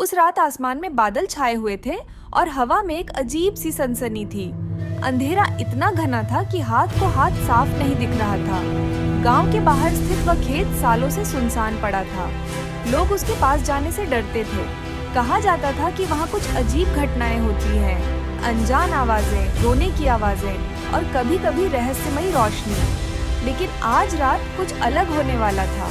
उस रात आसमान में बादल छाए हुए थे और हवा में एक अजीब सी सनसनी थी। अंधेरा इतना घना था कि हाथ को हाथ साफ नहीं दिख रहा था। गांव के बाहर स्थित वह खेत सालों से सुनसान पड़ा था। लोग उसके पास जाने से डरते थे। कहा जाता था कि वहाँ कुछ अजीब घटनाएं होती हैं, अनजान आवाजें, रोने की आवाजें और कभी-कभी रहस्यमयी रोशनी। लेकिन आज रात कुछ अलग होने वाला था।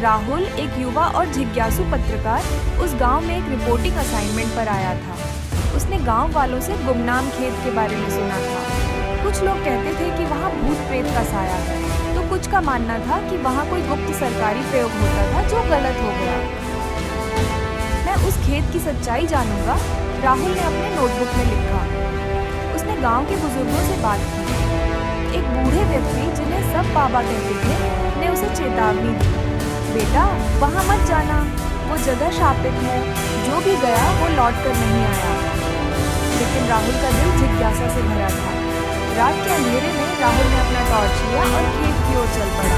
राहुल, एक युवा और जिज्ञासु पत्रकार, उस गांव में एक रिपोर्टिंग असाइनमेंट पर आया था। उसने गांव वालों से गुमनाम खेत के बारे में सुना था। कुछ लोग कहते थे कि वहां भूत प्रेत का साया है, तो कुछ का मानना था कि वहां कोई गुप्त सरकारी प्रयोग होता था जो गलत हो गया। मैं उस खेत की सच्चाई जानूंगा, राहुल ने अपने नोटबुक में लिखा। उसने गांव के बुजुर्गों से बात की। एक बूढ़े व्यक्ति, जिन्हें सब बाबा कहते थे, ने उसे चेतावनी दी, बेटा वहाँ मत जाना, वो जगह शापित है, जो भी गया वो लौट कर नहीं आया। लेकिन राहुल का दिल जिज्ञासा से भरा था। रात के अंधेरे में राहुल ने अपना टॉर्च लिया और खेत की ओर चल पड़ा।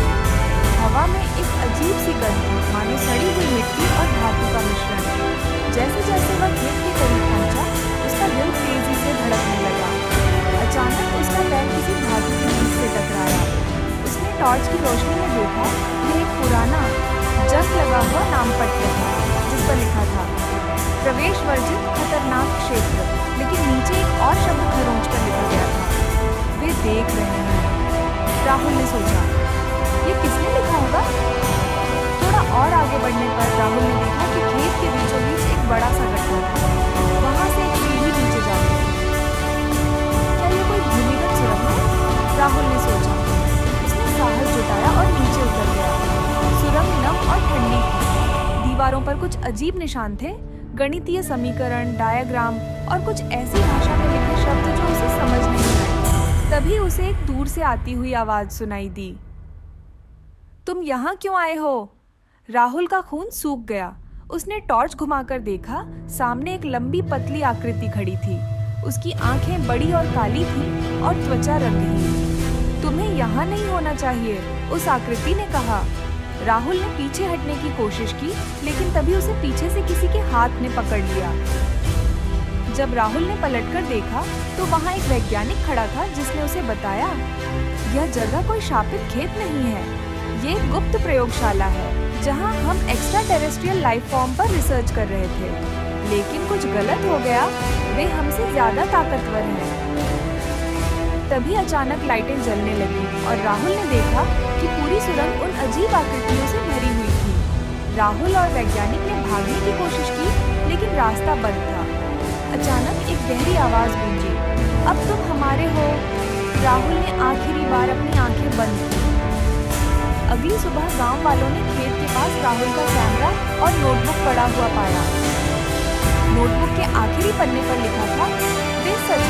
हवा में एक अजीब सी गंध, मानो सड़ी हुई मिट्टी और धातु का मिश्रण। जैसे जैसे वह खेत के करीब पहुंचा, उसका दिल तेजी से धड़कने लगा। अचानक उसका पैर किसी धातु की चीज से टकराया। उसने टॉर्च की रोशनी में देखा कि एक पुराना जंग लगा हुआ नामपत्र था, जिस पर लिखा था, प्रवेश वर्जित खतरनाक क्षेत्र। लेकिन नीचे एक और शब्द खरोंच कर लिखा गया था, वे देख रहे हैं। राहुल ने सोचा, ये किसने लिखा होगा? थोड़ा और आगे बढ़ने पर राहुल ने देखा कि खेत के बीचों बीच एक बड़ा सा गड्ढा था। वहां से एक सीढ़ी नीचे जाती थी। क्या ये कोई भूमिगत सुरंग है? राहुल ने सोचा। उसने साहस जुटाया और नीचे उतर गया। सुरंग नम और ठंडी थी। दीवारों पर कुछ अजीब निशान थे, गणितीय समीकरण, डायग्राम और कुछ ऐसी भाषा में लिखे शब्द जो उसे समझ नहीं आए। तभी उसे एक दूर से आती हुई आवाज सुनाई दी, तुम यहाँ क्यों आए हो? राहुल का खून सूख गया। उसने टॉर्च घुमाकर देखा, सामने एक लंबी पतली आकृति खड़ी थी। उसकी आंखें बड़ी और काली थीं और त्वचा रंगहीन। तुम्हें यहाँ नहीं होना चाहिए, उस आकृति ने कहा। राहुल ने पीछे हटने की कोशिश की, लेकिन तभी उसे पीछे से किसी के हाथ ने पकड़ लिया। जब राहुल ने पलटकर देखा, तो वहाँ एक वैज्ञानिक खड़ा था, जिसने उसे बताया, यह जगह कोई शापित खेत नहीं है, ये एक गुप्त प्रयोगशाला है, जहाँ हम एक्स्ट्रा टेरेस्ट्रियल लाइफ फॉर्म पर रिसर्च कर रहे थे। लेकिन कुछ गलत हो गया, वे हमसे ज्यादा ताकतवर हैं। तभी अचानक लाइटें जलने लगी और राहुल ने देखा कि पूरी सुरंग उन अजीब आकृतियों से भरी हुई थी। राहुल और वैज्ञानिक ने भागने की कोशिश की, लेकिन रास्ता बंद था। अचानक एक गहरी आवाज गूंजी, अब तुम हमारे हो। राहुल ने आखिरी बार अपनी आंखें बंद की। अगली सुबह गांव वालों ने खेत के पास राहुल का कैमरा और नोटबुक पड़ा हुआ पाया। नोटबुक के आखिरी पन्ने पर लिखा था, वे सच